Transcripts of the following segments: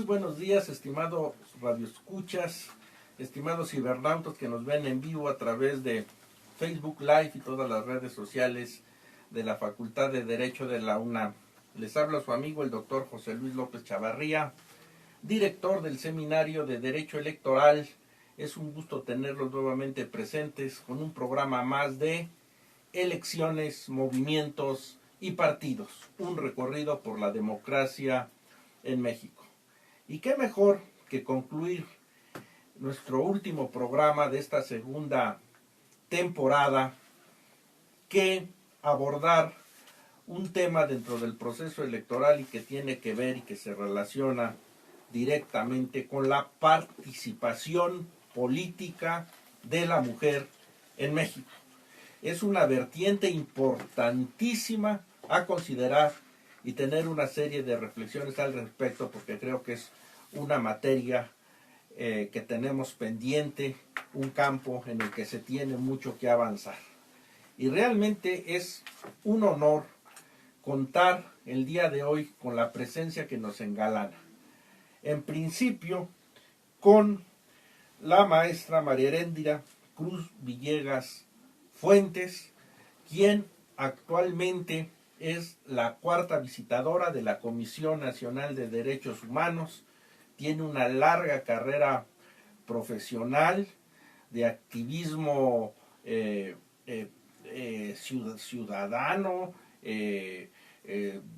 Muy buenos días, estimados radioescuchas, estimados cibernautas que nos ven en vivo a través de Facebook Live y todas las redes sociales de la Facultad de Derecho de la UNAM. Les habla su amigo el doctor José Luis López Chavarría, director del Seminario de Derecho Electoral. Es un gusto tenerlos nuevamente presentes con un programa más de elecciones, movimientos y partidos. Un recorrido por la democracia en México. Y qué mejor que concluir nuestro último programa de esta segunda temporada que abordar un tema dentro del proceso electoral y que tiene que ver y que se relaciona directamente con la participación política de la mujer en México. Es una vertiente importantísima a considerar y tener una serie de reflexiones al respecto, porque creo que es una materia que tenemos pendiente, un campo en el que se tiene mucho que avanzar. Y realmente es un honor contar el día de hoy con la presencia que nos engalana. En principio, con la maestra María Heréndira Cruz Villegas Fuentes, quien actualmente es la cuarta visitadora de la Comisión Nacional de Derechos Humanos. Tiene una larga carrera profesional de activismo ciudadano,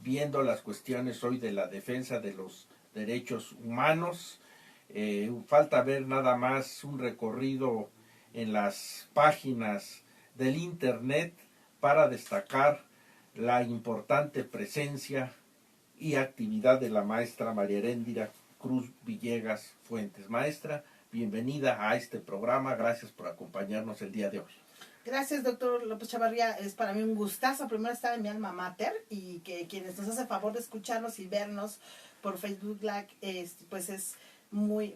viendo las cuestiones hoy de la defensa de los derechos humanos. Falta ver nada más un recorrido en las páginas del internet para destacar la importante presencia y actividad de la maestra María Heréndira Cruz Villegas Fuentes. Maestra, bienvenida a este programa, gracias por acompañarnos el día de hoy. Gracias, doctor López Chavarría, es para mí un gustazo primero estar en mi alma mater y que quienes nos hacen favor de escucharnos y vernos por Facebook Live, pues es muy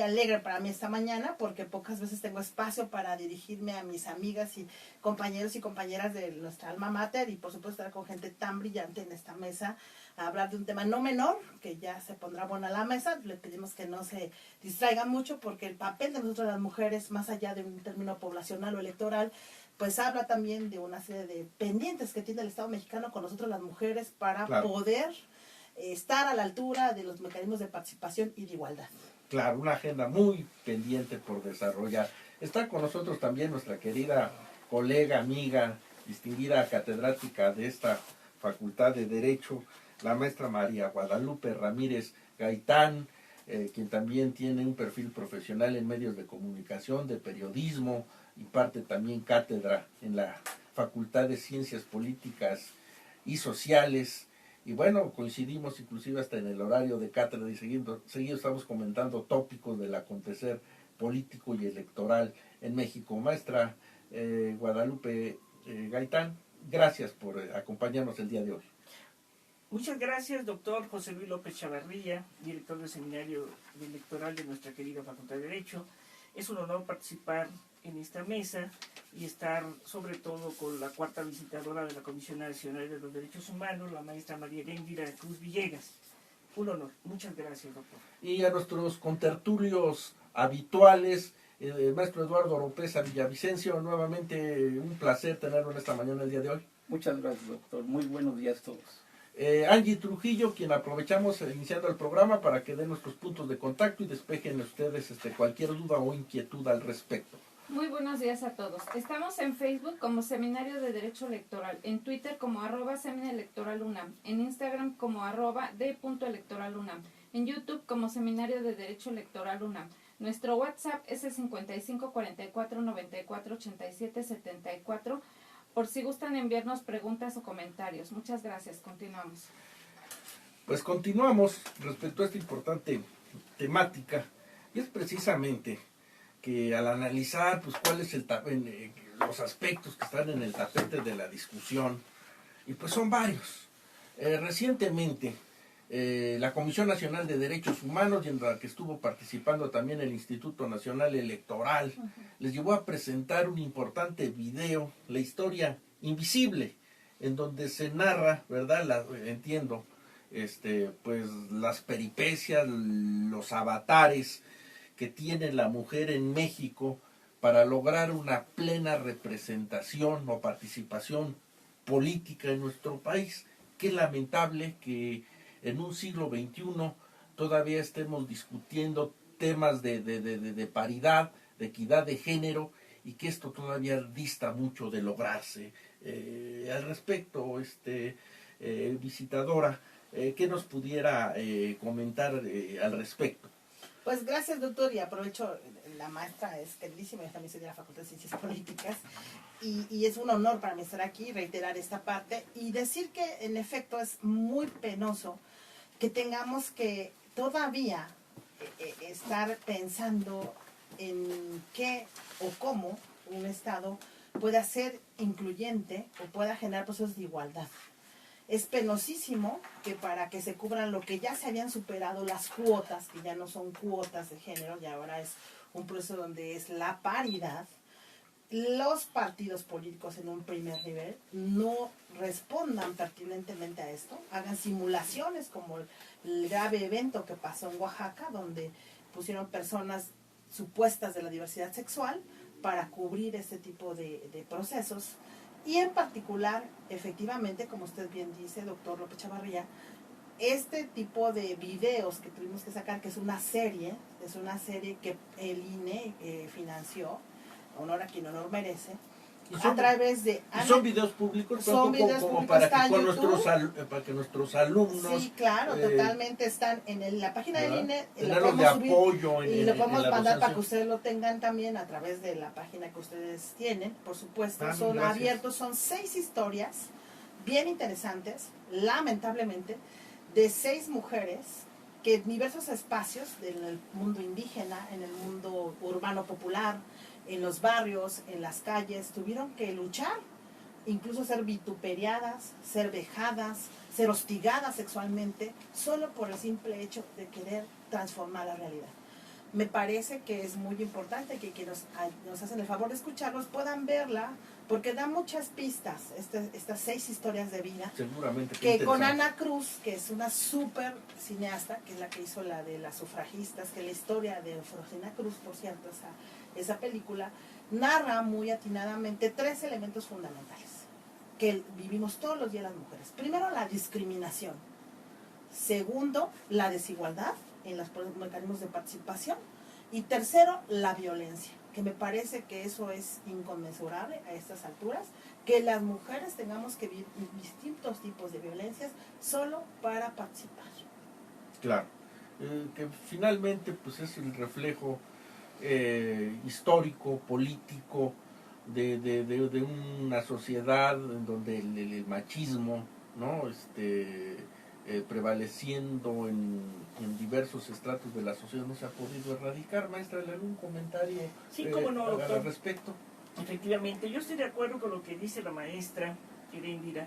alegre para mí esta mañana, porque pocas veces tengo espacio para dirigirme a mis amigas y compañeros y compañeras de nuestra alma mater, y por supuesto estar con gente tan brillante en esta mesa a hablar de un tema no menor, que ya se pondrá buena la mesa. Le pedimos que no se distraigan mucho, porque el papel de nosotras las mujeres, más allá de un término poblacional o electoral, pues habla también de una serie de pendientes que tiene el Estado mexicano con nosotras las mujeres para poder estar a la altura de los mecanismos de participación y de igualdad. Claro, una agenda muy pendiente por desarrollar. Está con nosotros también nuestra querida colega, amiga, distinguida catedrática de esta Facultad de Derecho, la maestra María Guadalupe Ramírez Gaitán, quien también tiene un perfil profesional en medios de comunicación, de periodismo, imparte también cátedra en la Facultad de Ciencias Políticas y Sociales. Y bueno, coincidimos inclusive hasta en el horario de cátedra y seguido estamos comentando tópicos del acontecer político y electoral en México. Maestra Guadalupe Gaitán, gracias por acompañarnos el día de hoy. Muchas gracias, doctor José Luis López Chavarría, director del Seminario Electoral de nuestra querida Facultad de Derecho. Es un honor participar en esta mesa y estar sobre todo con la cuarta visitadora de la Comisión Nacional de los Derechos Humanos, la maestra María Heréndira Cruz Villegas. Un honor. Muchas gracias, doctor. Y a nuestros contertulios habituales, el maestro Eduardo Oropesa Villavicencio, nuevamente un placer tenerlo en esta mañana el día de hoy. Muchas gracias, doctor. Muy buenos días a todos. Angie Trujillo, quien aprovechamos iniciando el programa para que den nuestros puntos de contacto y despejen ustedes cualquier duda o inquietud al respecto. Muy buenos días a todos. Estamos en Facebook como Seminario de Derecho Electoral, en Twitter como @seminaelectoralunam, en Instagram como @d.electoralunam, en YouTube como Seminario de Derecho Electoral UNAM. Nuestro WhatsApp es el 55 44 94 87 74, por si gustan enviarnos preguntas o comentarios. Muchas gracias. Continuamos. Pues continuamos respecto a esta importante temática, y es precisamente que al analizar pues cuál es los aspectos que están en el tapete de la discusión, y pues son varios. Recientemente la Comisión Nacional de Derechos Humanos, y en la que estuvo participando también el Instituto Nacional Electoral, les llevó a presentar un importante video, La Historia Invisible, en donde se narra, ¿verdad? Entiendo, pues las peripecias, los avatares que tiene la mujer en México para lograr una plena representación o participación política en nuestro país. Qué lamentable que en un siglo XXI todavía estemos discutiendo temas de paridad, de equidad de género, y que esto todavía dista mucho de lograrse. Al respecto, visitadora, ¿qué nos pudiera comentar al respecto? Pues gracias, doctor, y aprovecho, la maestra es queridísima, yo también soy de la Facultad de Ciencias Políticas, y es un honor para mí estar aquí, reiterar esta parte, y decir que en efecto es muy penoso que tengamos que todavía estar pensando en qué o cómo un Estado pueda ser incluyente o pueda generar procesos de igualdad. Es penosísimo que para que se cubran lo que ya se habían superado las cuotas, que ya no son cuotas de género, y ahora es un proceso donde es la paridad, los partidos políticos en un primer nivel no respondan pertinentemente a esto, hagan simulaciones como el grave evento que pasó en Oaxaca, donde pusieron personas supuestas de la diversidad sexual para cubrir este tipo de procesos. Y en particular, efectivamente, como usted bien dice, doctor López Chavarría, este tipo de videos que tuvimos que sacar, que es una serie que el INE financió, honor a quien honor merece, a través de... ¿Y son videos públicos? Son videos públicos, para que nuestros alumnos... Sí, claro, totalmente están en la página del INE. Tenerlos de apoyo y lo podemos mandar docencia. para que ustedes lo tengan también a través de la página que ustedes tienen, por supuesto. Son gracias. abiertos, son 6 historias bien interesantes, lamentablemente, de 6 mujeres que en diversos espacios del mundo indígena, en el mundo urbano popular, en los barrios, en las calles, tuvieron que luchar, incluso ser vituperiadas, ser vejadas, ser hostigadas sexualmente, solo por el simple hecho de querer transformar la realidad. Me parece que es muy importante que quienes nos hacen el favor de escucharlos puedan verla, porque da muchas pistas, estas 6 historias de vida. Seguramente. Que con Ana Cruz, que es una súper cineasta, que es la que hizo la de las sufragistas, que la historia de Eufrosina Cruz, por cierto, esa película, narra muy atinadamente 3 elementos fundamentales que vivimos todos los días las mujeres. Primero, la discriminación. Segundo, la desigualdad en los mecanismos de participación. Y tercero, la violencia, que me parece que eso es inconmensurable a estas alturas, que las mujeres tengamos que vivir distintos tipos de violencias solo para participar. Claro, que finalmente pues es el reflejo histórico, político, de una sociedad en donde el machismo, ¿no? Prevaleciendo en diversos estratos de la sociedad no se ha podido erradicar. Maestra, ¿algún comentario Sí, cómo no, doctor. al respecto? Efectivamente, yo estoy de acuerdo con lo que dice la maestra Eréndira,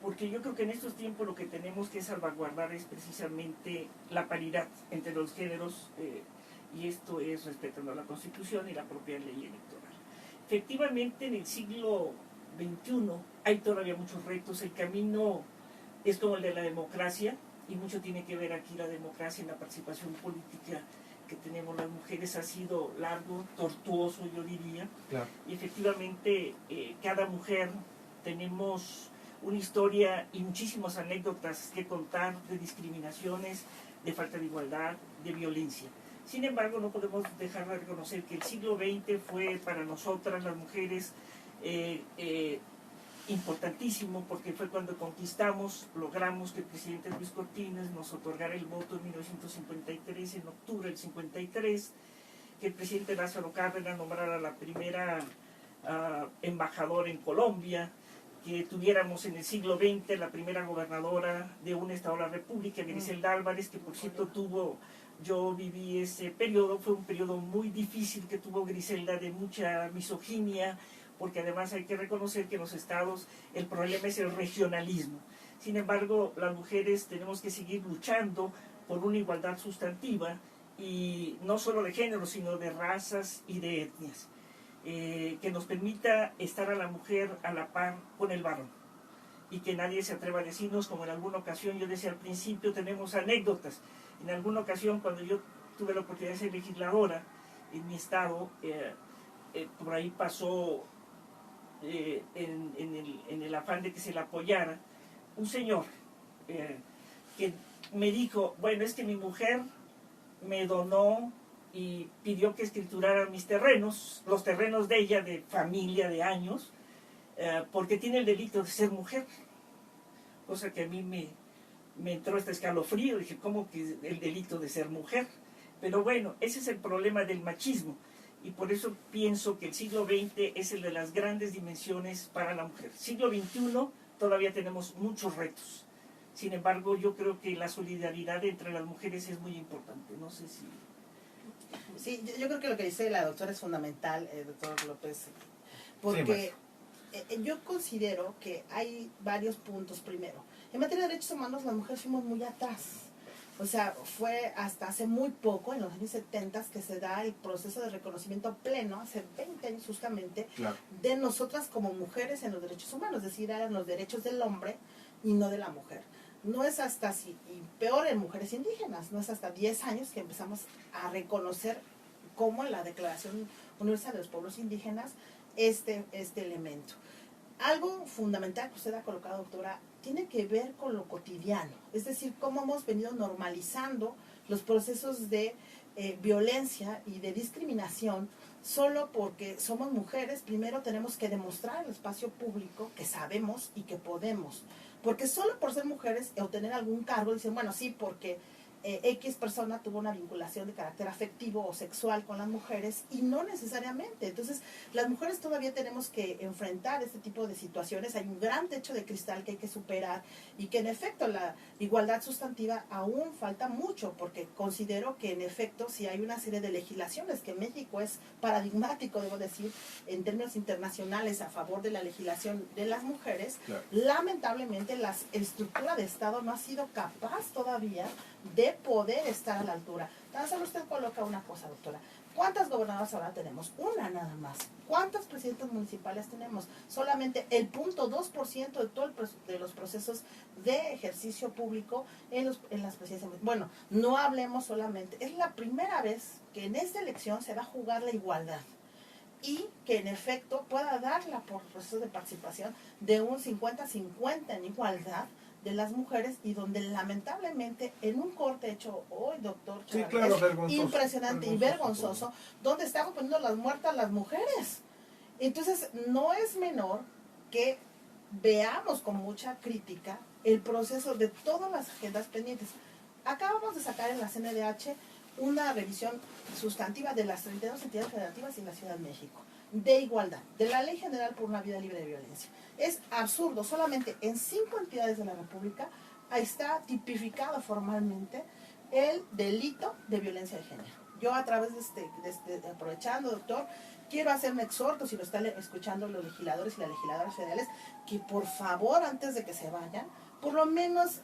porque yo creo que en estos tiempos lo que tenemos que salvaguardar es precisamente la paridad entre los géneros, y esto es respetando la Constitución y la propia ley electoral. Efectivamente, en el siglo XXI hay todavía muchos retos. El camino es como el de la democracia, y mucho tiene que ver aquí la democracia en la participación política que tenemos las mujeres. Ha sido largo, tortuoso, yo diría. Claro. Y efectivamente, cada mujer tenemos una historia y muchísimas anécdotas que contar de discriminaciones, de falta de igualdad, de violencia. Sin embargo, no podemos dejar de reconocer que el siglo XX fue para nosotras las mujeres importantísimo, porque fue cuando logramos que el presidente Luis Cortines nos otorgara el voto en 1953, en octubre del 53, que el presidente Lázaro Cárdenas nombrara la primera embajadora en Colombia, que tuviéramos en el siglo XX la primera gobernadora de un estado de la República, Griselda Álvarez, que por cierto yo viví ese periodo, fue un periodo muy difícil que tuvo Griselda, de mucha misoginia, porque además hay que reconocer que en los estados el problema es el regionalismo. Sin embargo, las mujeres tenemos que seguir luchando por una igualdad sustantiva, y no solo de género, sino de razas y de etnias, que nos permita estar a la mujer a la par con el varón. y que nadie se atreva a decirnos, como en alguna ocasión yo decía al principio, tenemos anécdotas. En alguna ocasión, cuando yo tuve la oportunidad de ser legisladora en mi estado, por ahí pasó, en el afán de que se la apoyara, un señor que me dijo, bueno, es que mi mujer me donó y pidió que escriturara mis terrenos, los terrenos de ella, de familia, de años, porque tiene el delito de ser mujer. Cosa que a mí me entró este escalofrío, dije, ¿cómo que el delito de ser mujer? Pero bueno, ese es el problema del machismo, y por eso pienso que el siglo XX es el de las grandes dimensiones para la mujer. Siglo XXI todavía tenemos muchos retos. Sin embargo, yo creo que la solidaridad entre las mujeres es muy importante. No sé si... Sí, yo creo que lo que dice la doctora es fundamental, doctor López, porque yo considero que hay varios puntos. Primero, en materia de derechos humanos las mujeres fuimos muy atrás. O sea, fue hasta hace muy poco, en los años 70, que se da el proceso de reconocimiento pleno, hace 20 años justamente, Claro. de nosotras como mujeres en los derechos humanos, es decir, eran los derechos del hombre y no de la mujer. No es hasta, y peor en mujeres indígenas, no es hasta 10 años que empezamos a reconocer como en la Declaración Universal de los Pueblos Indígenas este elemento. Algo fundamental que usted ha colocado, doctora, tiene que ver con lo cotidiano, es decir, cómo hemos venido normalizando los procesos de violencia y de discriminación solo porque somos mujeres. Primero tenemos que demostrar en el espacio público que sabemos y que podemos, porque solo por ser mujeres o tener algún cargo dicen, bueno, sí, porque X persona tuvo una vinculación de carácter afectivo o sexual con las mujeres, y no necesariamente. Entonces, las mujeres todavía tenemos que enfrentar este tipo de situaciones. Hay un gran techo de cristal que hay que superar, y que en efecto la igualdad sustantiva aún falta mucho, porque considero que en efecto si hay una serie de legislaciones, que México es paradigmático, debo decir, en términos internacionales a favor de la legislación de las mujeres. Claro. Lamentablemente la estructura de Estado no ha sido capaz todavía de poder estar a la altura. Tan solo usted coloca una cosa, doctora. ¿Cuántas gobernadoras ahora tenemos? Una nada más. ¿Cuántos presidentes municipales tenemos? Solamente el 0.2% de todos los procesos de ejercicio público en las presidencias. Bueno, no hablemos solamente. Es la primera vez que en esta elección se va a jugar la igualdad, y que en efecto pueda darla por procesos de participación de un 50-50 en igualdad de las mujeres, y donde lamentablemente en un corte hecho hoy, doctor, sí, claro, es impresionante y vergonzoso, donde estamos poniendo las muertas a las mujeres. Entonces no es menor que veamos con mucha crítica el proceso de todas las agendas pendientes. Acabamos de sacar en la CNDH una revisión sustantiva de las 32 entidades federativas y la Ciudad de México, de igualdad, de la Ley General por una Vida Libre de Violencia. Es absurdo, solamente en 5 entidades de la República está tipificado formalmente el delito de violencia de género. Yo, a través de aprovechando, doctor, quiero hacer un exhorto, si lo están escuchando los legisladores y las legisladoras federales, que por favor, antes de que se vayan, por lo menos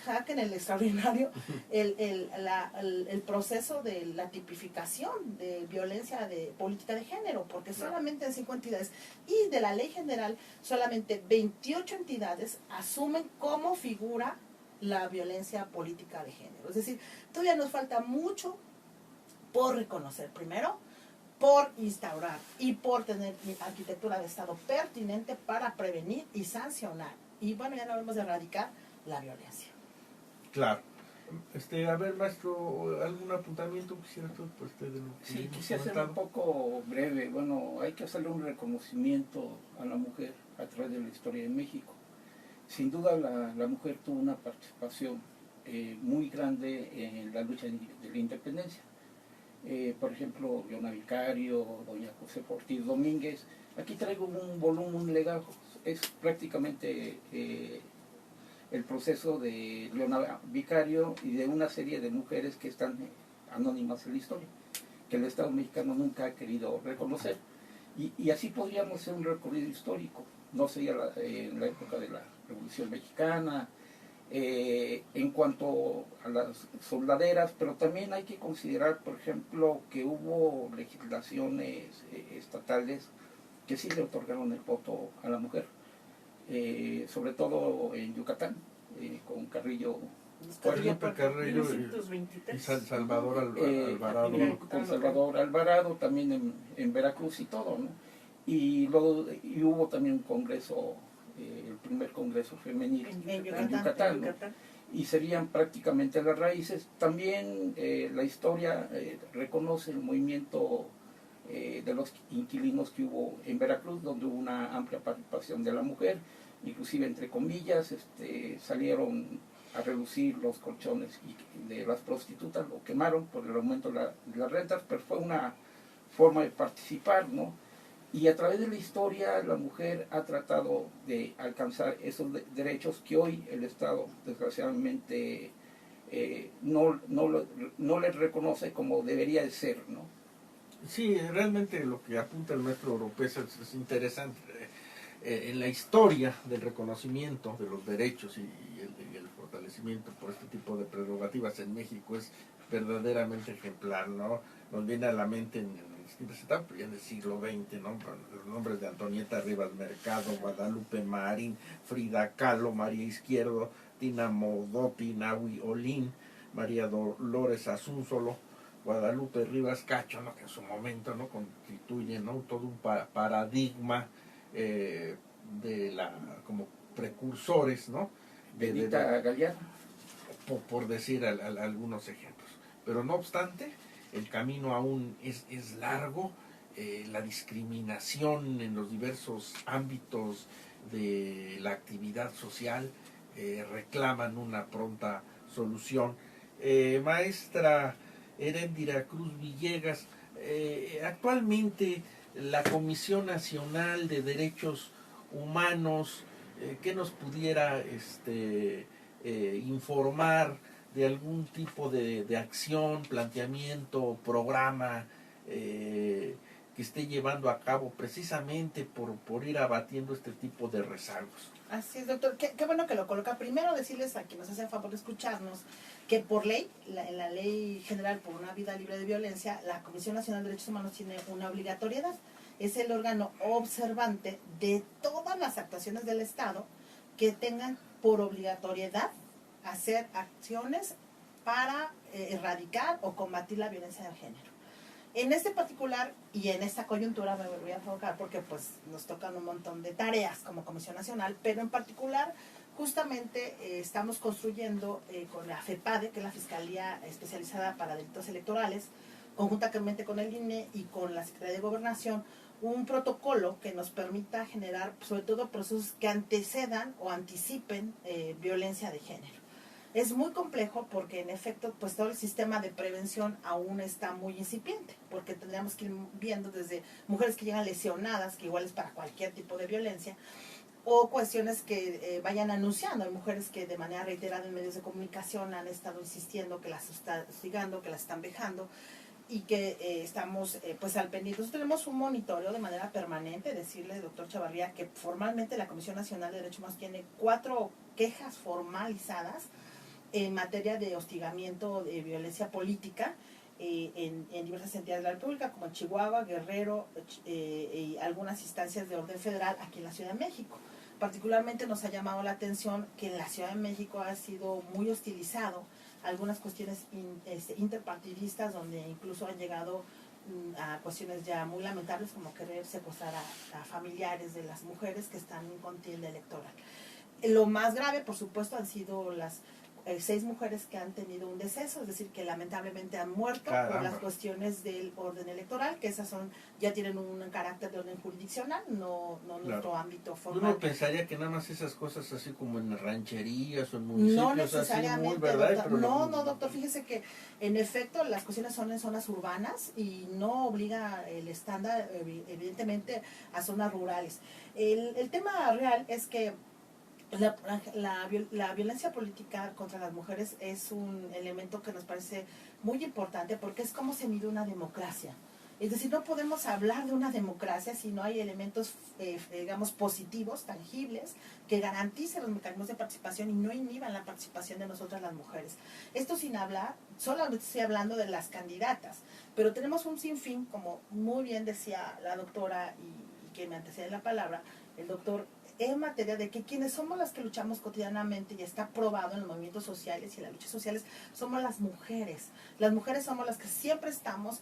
hackeen el extraordinario el proceso de la tipificación de violencia de política de género, porque solamente en 5 entidades, y de la ley general solamente 28 entidades asumen cómo figura la violencia política de género. Es decir, todavía nos falta mucho por reconocer, primero por instaurar y por tener arquitectura de Estado pertinente para prevenir y sancionar. Y bueno, ya no hablamos de erradicar la violencia. Claro. A ver, maestro, ¿algún apuntamiento quisiera tú de lo que sí, quisiera ser un poco breve. Bueno, hay que hacerle un reconocimiento a la mujer a través de la historia de México. Sin duda la mujer tuvo una participación muy grande en la lucha de la independencia. Por ejemplo, Leona Vicario, doña José Ortiz Domínguez. Aquí traigo un volumen, un legado. Es prácticamente el proceso de Leona Vicario y de una serie de mujeres que están anónimas en la historia, que el Estado mexicano nunca ha querido reconocer. Y así podríamos hacer un recorrido histórico. No sería en la época de la Revolución Mexicana, en cuanto a las soldaderas, pero también hay que considerar, por ejemplo, que hubo legislaciones estatales que sí le otorgaron el voto a la mujer. sobre todo en Yucatán, con Carrillo. Felipe Carrillo y 1923. Salvador Alvarado. Con Salvador Alvarado, también en Veracruz y todo, ¿no? Y luego hubo también un congreso, el primer congreso femenil En Yucatán, ¿no? Y serían prácticamente las raíces. También la historia reconoce el movimiento de los inquilinos que hubo en Veracruz, donde hubo una amplia participación de la mujer, inclusive entre comillas, salieron a reducir los colchones de las prostitutas, lo quemaron por el aumento de las rentas, pero fue una forma de participar, ¿no? Y a través de la historia la mujer ha tratado de alcanzar esos derechos que hoy el Estado desgraciadamente no les reconoce como debería de ser, ¿no? Sí, realmente lo que apunta el maestro Oropesa es interesante. En la historia del reconocimiento de los derechos y el fortalecimiento por este tipo de prerrogativas en México es verdaderamente ejemplar, ¿no? Nos viene a la mente en distintas etapas, ya en el siglo XX, ¿no? Los nombres de Antonieta Rivas Mercado, Guadalupe Marín, Frida Kahlo, María Izquierdo, Tina Modotti, Nahui Olin, María Dolores Asunzolo, Guadalupe Rivas Cacho, ¿no? Que en su momento, ¿no? Constituye, ¿no? Todo un paradigma de como precursores, ¿no? Benita Galeano. Por decir algunos ejemplos. Pero no obstante, el camino aún es largo, la discriminación en los diversos ámbitos de la actividad social reclaman una pronta solución. Maestra Heréndira Cruz Villegas, actualmente la Comisión Nacional de Derechos Humanos, ¿qué nos pudiera informar de algún tipo de acción, planteamiento, programa que esté llevando a cabo precisamente por ir abatiendo este tipo de rezagos? Así es, doctor. Qué bueno que lo coloca. Primero decirles a quienes nos hacen favor de escucharnos que por ley, en la Ley General por una Vida Libre de Violencia, la Comisión Nacional de Derechos Humanos tiene una obligatoriedad. Es el órgano observante de todas las actuaciones del Estado que tengan por obligatoriedad hacer acciones para erradicar o combatir la violencia de género. En este particular y en esta coyuntura me voy a enfocar porque pues nos tocan un montón de tareas como Comisión Nacional, pero en particular justamente estamos construyendo con la FEPADE, que es la Fiscalía Especializada para Delitos Electorales, conjuntamente con el INE y con la Secretaría de Gobernación, un protocolo que nos permita generar sobre todo procesos que antecedan o anticipen violencia de género. Es muy complejo porque en efecto pues todo el sistema de prevención aún está muy incipiente, porque tendríamos que ir viendo desde mujeres que llegan lesionadas, que igual es para cualquier tipo de violencia, o cuestiones que vayan anunciando. Hay mujeres que de manera reiterada en medios de comunicación han estado insistiendo que las están hostigando, que las están vejando, y que estamos pues al pendiente. Nosotros tenemos un monitoreo de manera permanente. Decirle, doctor Chavarría, que formalmente la Comisión Nacional de Derechos Humanos tiene 4 quejas formalizadas en materia de hostigamiento de violencia política en diversas entidades de la República, como en Chihuahua, Guerrero y algunas instancias de orden federal aquí en la Ciudad de México. Particularmente nos ha llamado la atención que en la Ciudad de México ha sido muy hostilizado algunas cuestiones interpartidistas, donde incluso han llegado a cuestiones ya muy lamentables como querer secuestrar a familiares de las mujeres que están en contienda electoral. Lo más grave, por supuesto, han sido las 6 mujeres que han tenido un deceso, es decir, que lamentablemente han muerto por las cuestiones del orden electoral, que esas ya tienen un carácter de orden jurisdiccional, no nuestro ámbito formal. Uno pensaría que nada más esas cosas así como en rancherías o en municipios no necesariamente, así muy, ¿verdad? Doctor, pero no, doctor, fíjese que en efecto las cuestiones son en zonas urbanas y no obliga el estándar evidentemente a zonas rurales. El tema real es que la violencia política contra las mujeres es un elemento que nos parece muy importante porque es como se mide una democracia. Es decir, no podemos hablar de una democracia si no hay elementos, digamos, positivos, tangibles, que garanticen los mecanismos de participación y no inhiban la participación de nosotras las mujeres. Esto sin hablar, solamente estoy hablando de las candidatas, pero tenemos un sinfín, como muy bien decía la doctora y que me antecede la palabra, el doctor en materia de que quienes somos las que luchamos cotidianamente, y está probado en los movimientos sociales y en las luchas sociales, somos las mujeres. Las mujeres somos las que siempre estamos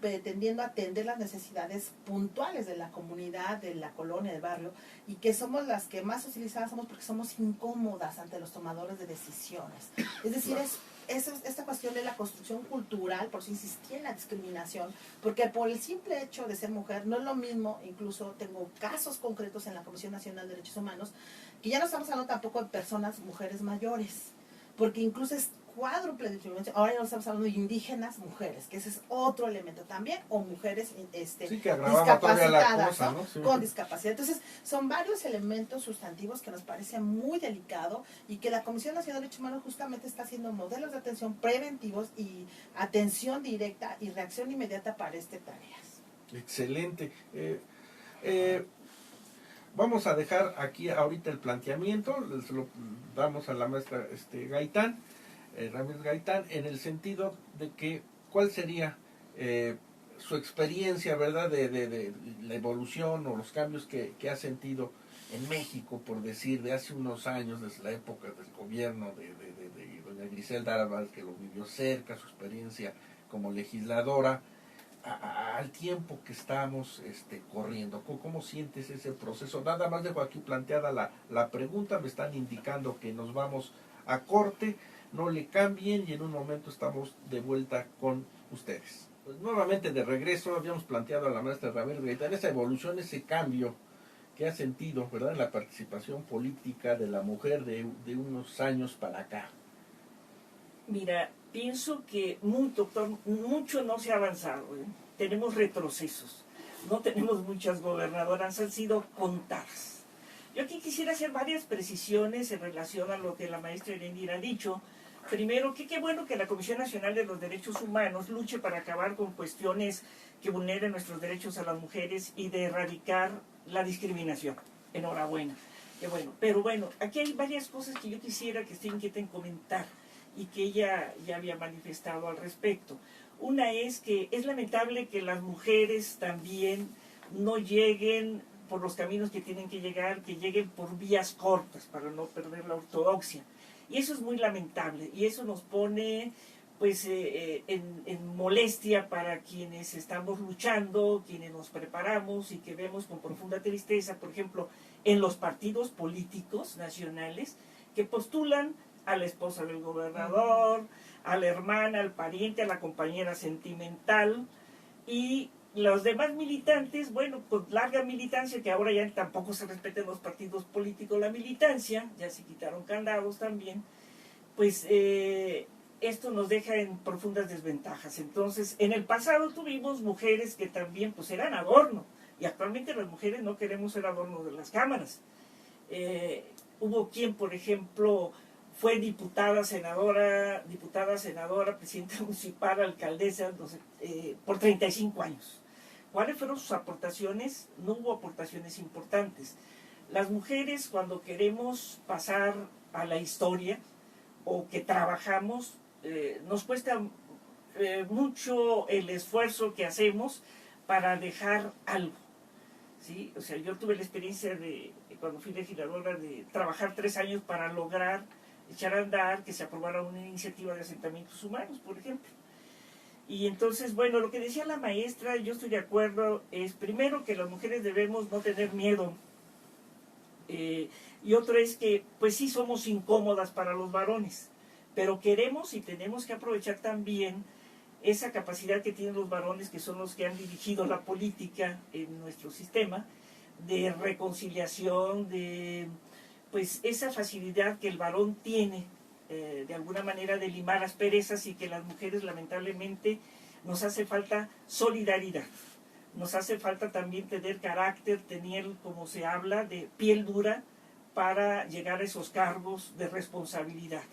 tendiendo a atender las necesidades puntuales de la comunidad, de la colonia, del barrio, y que somos las que más utilizadas somos porque somos incómodas ante los tomadores de decisiones. Es decir, esta cuestión de la construcción cultural, por eso insistí en la discriminación, porque por el simple hecho de ser mujer, no es lo mismo, incluso tengo casos concretos en la Comisión Nacional de Derechos Humanos, que ya no estamos hablando tampoco de personas, mujeres mayores, porque incluso es cuádruple discriminación. Ahora ya no estamos hablando de indígenas mujeres, que ese es otro elemento también, o mujeres sí, que agravaba todavía la cosa, ¿no? ¿no? Sí. Con discapacidad. Entonces, son varios elementos sustantivos que nos parece muy delicado y que la Comisión Nacional de Derechos Humanos justamente está haciendo modelos de atención preventivos y atención directa y reacción inmediata para estas tareas. Excelente. Vamos a dejar aquí ahorita el planteamiento, se lo damos a la maestra Gaitán, Ramírez Gaitán, en el sentido de que cuál sería su experiencia, ¿verdad?, de la evolución o los cambios que ha sentido en México, por decir, de hace unos años, desde la época del gobierno de doña Griselda Álvarez, que lo vivió cerca, su experiencia como legisladora, al tiempo que estamos corriendo. ¿Cómo sientes ese proceso? Nada más dejo aquí planteada la pregunta, me están indicando que nos vamos a corte, no le cambien y en un momento estamos de vuelta con ustedes. Pues nuevamente de regreso, habíamos planteado a la maestra Ramírez Gaitán esa evolución, ese cambio que ha sentido, ¿verdad?, en la participación política de la mujer de unos años para acá. Mira, pienso que mucho no se ha avanzado, ¿eh? Tenemos retrocesos, no tenemos muchas gobernadoras, han sido contadas. Yo aquí quisiera hacer varias precisiones en relación a lo que la maestra Erendira ha dicho. Primero, que qué bueno que la Comisión Nacional de los Derechos Humanos luche para acabar con cuestiones que vulneren nuestros derechos a las mujeres y de erradicar la discriminación. Enhorabuena, qué bueno. Pero bueno, aquí hay varias cosas que yo quisiera que esté inquieta en comentar y que ella ya había manifestado al respecto. Una es que es lamentable que las mujeres también no lleguen por los caminos que tienen que llegar, que lleguen por vías cortas para no perder la ortodoxia. Y eso es muy lamentable y eso nos pone pues en molestia para quienes estamos luchando, quienes nos preparamos y que vemos con profunda tristeza, por ejemplo, en los partidos políticos nacionales que postulan a la esposa del gobernador, a la hermana, al pariente, a la compañera sentimental, y los demás militantes, bueno, pues larga militancia, que ahora ya tampoco se respeta en los partidos políticos la militancia, ya se quitaron candados también, pues esto nos deja en profundas desventajas. Entonces, en el pasado tuvimos mujeres que también pues eran adorno, y actualmente las mujeres no queremos ser adorno de las cámaras. Hubo quien, por ejemplo, fue diputada, senadora, presidenta municipal, alcaldesa, por 35 años. ¿Cuáles fueron sus aportaciones? No hubo aportaciones importantes. Las mujeres, cuando queremos pasar a la historia o que trabajamos, nos cuesta mucho el esfuerzo que hacemos para dejar algo, ¿sí? O sea, yo tuve la experiencia cuando fui legisladora, de trabajar 3 años para lograr echar a andar que se aprobara una iniciativa de asentamientos humanos, por ejemplo. Y entonces, bueno, lo que decía la maestra, yo estoy de acuerdo, es primero que las mujeres debemos no tener miedo, y otro es que, pues sí somos incómodas para los varones, pero queremos y tenemos que aprovechar también esa capacidad que tienen los varones, que son los que han dirigido la política en nuestro sistema, de reconciliación, de pues esa facilidad que el varón tiene de alguna manera de limar asperezas, y que las mujeres lamentablemente nos hace falta solidaridad, nos hace falta también tener carácter, tener, como se habla, de piel dura para llegar a esos cargos de responsabilidad,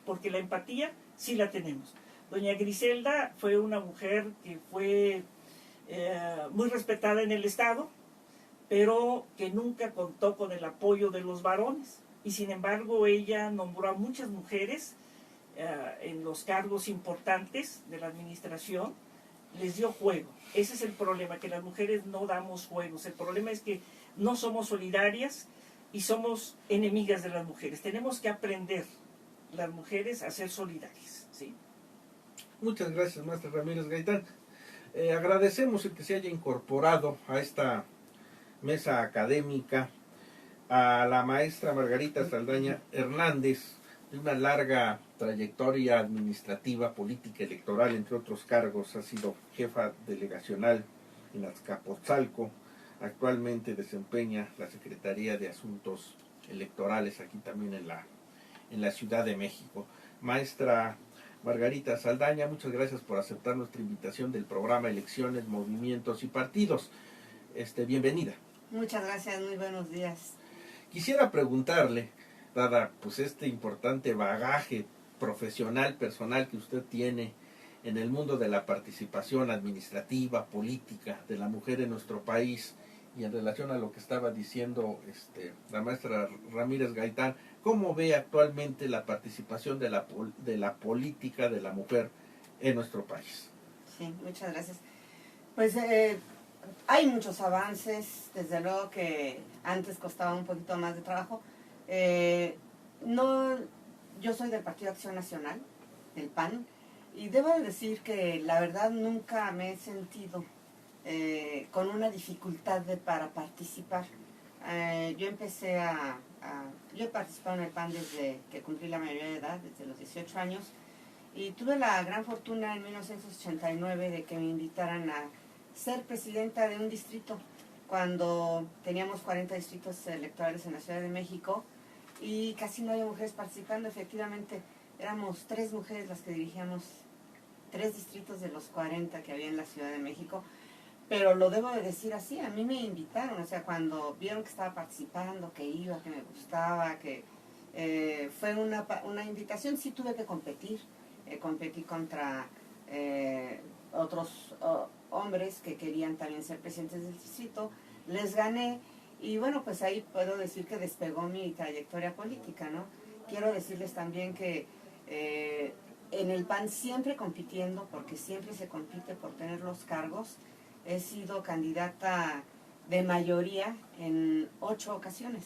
porque la empatía sí la tenemos. Doña Griselda fue una mujer que fue muy respetada en el Estado, pero que nunca contó con el apoyo de los varones. Y sin embargo ella nombró a muchas mujeres en los cargos importantes de la administración, les dio juego. Ese es el problema, que las mujeres no damos juegos. El problema es que no somos solidarias, y somos enemigas de las mujeres. Tenemos que aprender las mujeres a ser solidarias, ¿sí? Muchas gracias, maestra Ramírez Gaitán. Agradecemos el que se haya incorporado a esta mesa académica a la maestra Margarita Saldaña Hernández, de una larga trayectoria administrativa, política, electoral, entre otros cargos. Ha sido jefa delegacional en Azcapotzalco, actualmente desempeña la Secretaría de Asuntos Electorales aquí también en la Ciudad de México. Maestra Margarita Saldaña, muchas gracias por aceptar nuestra invitación del programa Elecciones, Movimientos y Partidos. Bienvenida. Muchas gracias, muy buenos días. Quisiera preguntarle, dada pues este importante bagaje profesional, personal que usted tiene en el mundo de la participación administrativa, política de la mujer en nuestro país, y en relación a lo que estaba diciendo la maestra Ramírez Gaitán, ¿cómo ve actualmente la participación de la política de la mujer en nuestro país? Sí, muchas gracias. Pues hay muchos avances, desde luego que antes costaba un poquito más de trabajo. Yo soy del Partido Acción Nacional, del PAN, y debo decir que la verdad nunca me he sentido con una dificultad para participar. Yo he participado en el PAN desde que cumplí la mayoría de edad, desde los 18 años, y tuve la gran fortuna en 1989 de que me invitaran a ser presidenta de un distrito, cuando teníamos 40 distritos electorales en la Ciudad de México, y casi no había mujeres participando. Efectivamente, éramos 3 mujeres las que dirigíamos 3 distritos de los 40 que había en la Ciudad de México. Pero lo debo de decir así, a mí me invitaron, o sea, cuando vieron que estaba participando, que iba, que me gustaba, que fue una invitación. Sí tuve que competir, competí contra otros hombres que querían también ser presidentes del distrito, les gané, y bueno, pues ahí puedo decir que despegó mi trayectoria política, ¿no? Quiero decirles también que en el PAN siempre compitiendo, porque siempre se compite por tener los cargos. He sido candidata de mayoría en 8 ocasiones.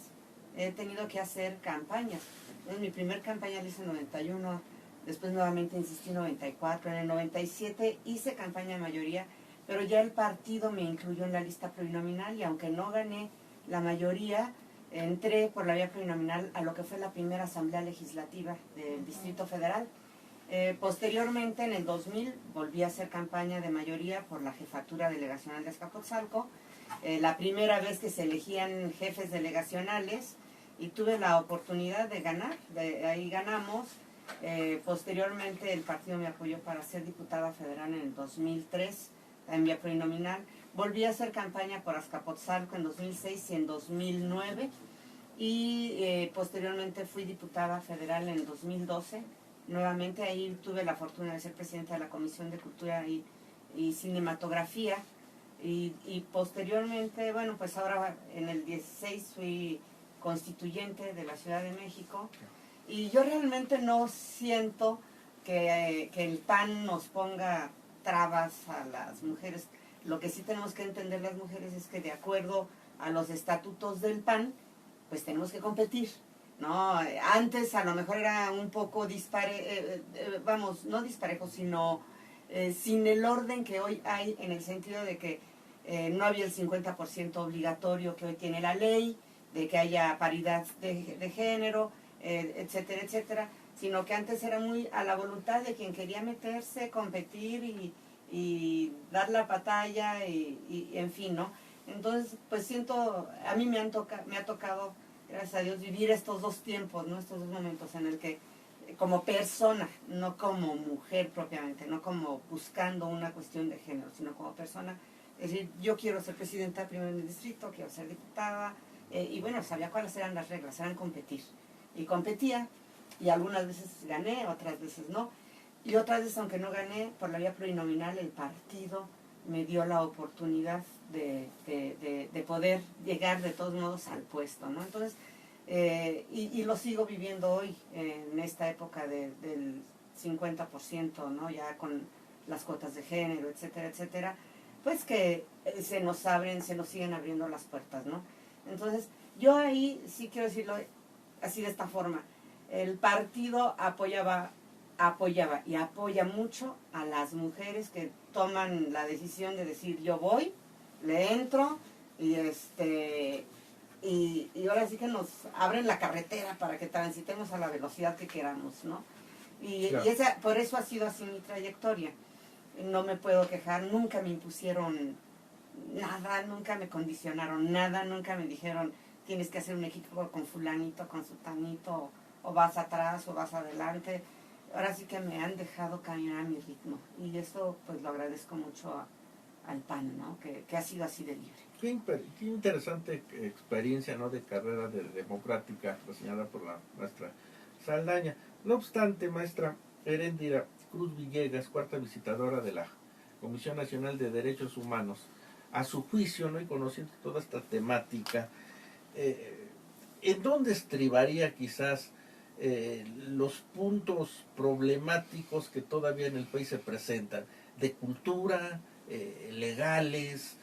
He tenido que hacer campañas. Entonces, mi primer campaña la hice en 91, después nuevamente insistí en 94, en el 97 hice campaña de mayoría, pero ya el partido me incluyó en la lista plurinominal, y aunque no gané la mayoría, entré por la vía plurinominal a lo que fue la primera asamblea legislativa del Distrito Federal. Posteriormente, en el 2000, volví a hacer campaña de mayoría por la jefatura delegacional de Azcapotzalco, la primera vez que se elegían jefes delegacionales, y tuve la oportunidad de ganar. Ahí ganamos. Posteriormente, el partido me apoyó para ser diputada federal en el 2003, en vía plurinominal. Volví a hacer campaña por Azcapotzalco en 2006 y en 2009, y posteriormente fui diputada federal en 2012. Nuevamente ahí tuve la fortuna de ser presidenta de la Comisión de Cultura y Cinematografía, y posteriormente, bueno, pues ahora en el 16 fui constituyente de la Ciudad de México, y yo realmente no siento que el PAN nos ponga trabas a las mujeres. Lo que sí tenemos que entender las mujeres es que, de acuerdo a los estatutos del PAN, pues tenemos que competir, ¿no? Antes a lo mejor era un poco no disparejo, sino sin el orden que hoy hay, en el sentido de que no había el 50% obligatorio que hoy tiene la ley, de que haya paridad de género, etcétera, etcétera, sino que antes era muy a la voluntad de quien quería meterse, competir y dar la batalla, y en fin, ¿no? Entonces, pues a mí me ha tocado, gracias a Dios, vivir estos 2 tiempos, ¿no? Estos 2 momentos en el que, como persona, no como mujer propiamente, no como buscando una cuestión de género, sino como persona, es decir, yo quiero ser presidenta primero en el distrito, quiero ser diputada, y bueno, sabía cuáles eran las reglas, eran competir. Y competía, y algunas veces gané, otras veces no. Y otras veces, aunque no gané, por la vía plurinominal, el partido me dio la oportunidad de poder llegar de todos modos al puesto, ¿no? Entonces, y lo sigo viviendo hoy, en esta época del 50%, ¿no? Ya con las cuotas de género, etcétera, etcétera, pues que se nos siguen abriendo las puertas, ¿no? Entonces, Yo ahí sí quiero decirlo así de esta forma. El partido apoyaba y apoya mucho a las mujeres que toman la decisión de decir yo voy, le entro y y ahora sí que nos abren la carretera para que transitemos a la velocidad que queramos, ¿no? Claro. Por eso ha sido así mi trayectoria. No me puedo quejar, nunca me impusieron nada, nunca me condicionaron nada, nunca me dijeron tienes que hacer un equipo con fulanito, con sutanito, o vas atrás o vas adelante. Ahora sí que me han dejado caminar a mi ritmo y eso pues lo agradezco mucho al PAN, ¿no? Que ha sido así de libre. Qué interesante experiencia, ¿no?, de carrera democrática reseñada por la maestra Saldaña. No obstante, maestra Heréndira Cruz Villegas, cuarta visitadora de la Comisión Nacional de Derechos Humanos, a su juicio, ¿no?, y conociendo toda esta temática, ¿en dónde estribaría quizás los puntos problemáticos que todavía en el país se presentan? ¿De cultura, legales,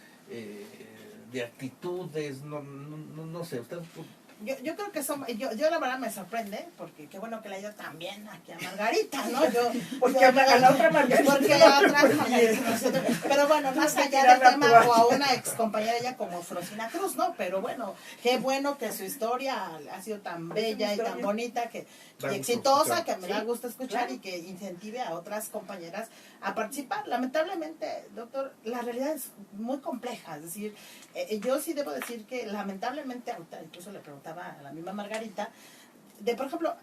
de actitudes? No sé, usted... Yo creo que yo la verdad me sorprende, porque qué bueno que le ha ido tan bien aquí a Margarita, ¿no? Porque a la otra Margarita. Porque la otra Margarita. Pero bueno, más allá del tema, o a una ex compañera ella como Frosina Cruz, ¿no? Pero bueno, qué bueno que su historia ha sido tan bella y tan bonita y exitosa, que me da gusto escuchar y que incentive a otras compañeras a participar. Lamentablemente, doctor, la realidad es muy compleja, es decir, yo sí debo decir que lamentablemente, ahorita incluso le preguntaba a la misma Margarita, por ejemplo,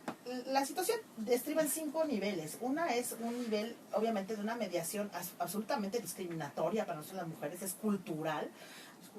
la situación estriba en 5 niveles. Una es un nivel, obviamente, de una mediación absolutamente discriminatoria para nosotros las mujeres, es cultural.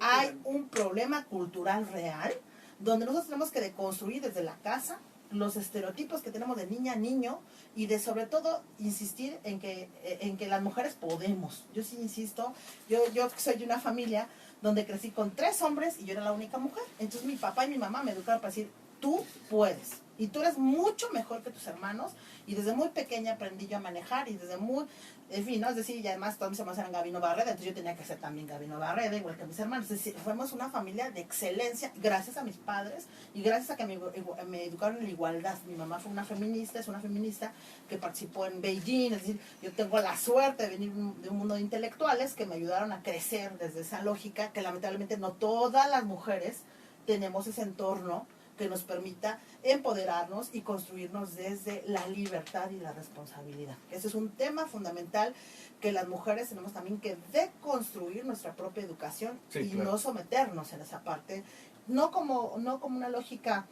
Hay un problema cultural real, donde nosotros tenemos que deconstruir desde la casa los estereotipos que tenemos de niña a niño y de sobre todo insistir en que las mujeres podemos. Yo sí insisto, yo soy de una familia donde crecí con 3 hombres y yo era la única mujer. Entonces mi papá y mi mamá me educaron para decir, tú puedes y tú eres mucho mejor que tus hermanos, y desde muy pequeña aprendí yo a manejar y desde muy, en fin, ¿no? Es decir, y además todos mis hermanos eran Gabino Barreda, entonces yo tenía que ser también Gabino Barreda, igual que mis hermanos. Es decir, fuimos una familia de excelencia gracias a mis padres y gracias a que me educaron en la igualdad. Mi mamá fue una feminista, es una feminista que participó en Beijing, es decir, yo tengo la suerte de venir de un mundo de intelectuales que me ayudaron a crecer desde esa lógica, que lamentablemente no todas las mujeres tenemos ese entorno que nos permita empoderarnos y construirnos desde la libertad y la responsabilidad. Ese es un tema fundamental que las mujeres tenemos también que deconstruir nuestra propia educación, sí, y claro, no someternos en esa parte, no como una lógica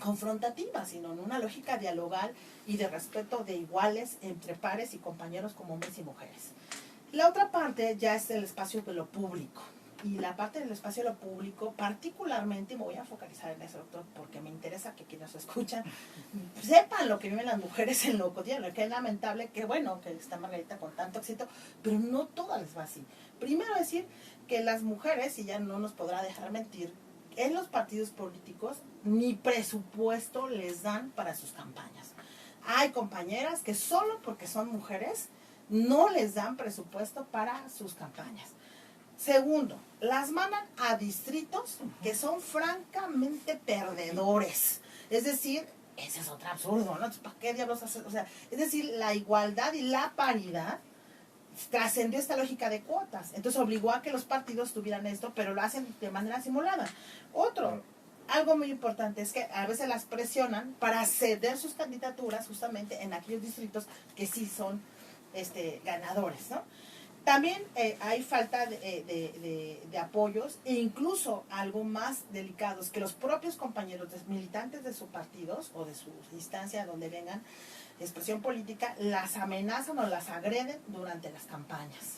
confrontativa, sino en una lógica dialogal y de respeto de iguales entre pares y compañeros como hombres y mujeres. La otra parte ya es el espacio de lo público. Y la parte del espacio de lo público, particularmente, me voy a focalizar en eso, doctor, porque me interesa que quienes nos escuchan sepan lo que viven las mujeres en lo cotidiano, que es lamentable, que bueno, que está Margarita con tanto éxito, pero no todas les va así. Primero decir que las mujeres, y ya no nos podrá dejar mentir, en los partidos políticos ni presupuesto les dan para sus campañas. Hay compañeras que solo porque son mujeres no les dan presupuesto para sus campañas. Segundo, las mandan a distritos que son francamente perdedores. Es decir, ese es otro absurdo, ¿no? ¿Para qué diablos hacer? O sea, es decir, la igualdad y la paridad trascendió esta lógica de cuotas. Entonces obligó a que los partidos tuvieran esto, pero lo hacen de manera simulada. Algo muy importante es que a veces las presionan para ceder sus candidaturas justamente en aquellos distritos que sí son ganadores, ¿no? También hay falta de apoyos e incluso algo más delicados, que los propios compañeros militantes de sus partidos o de su instancia donde vengan expresión política las amenazan o las agreden durante las campañas.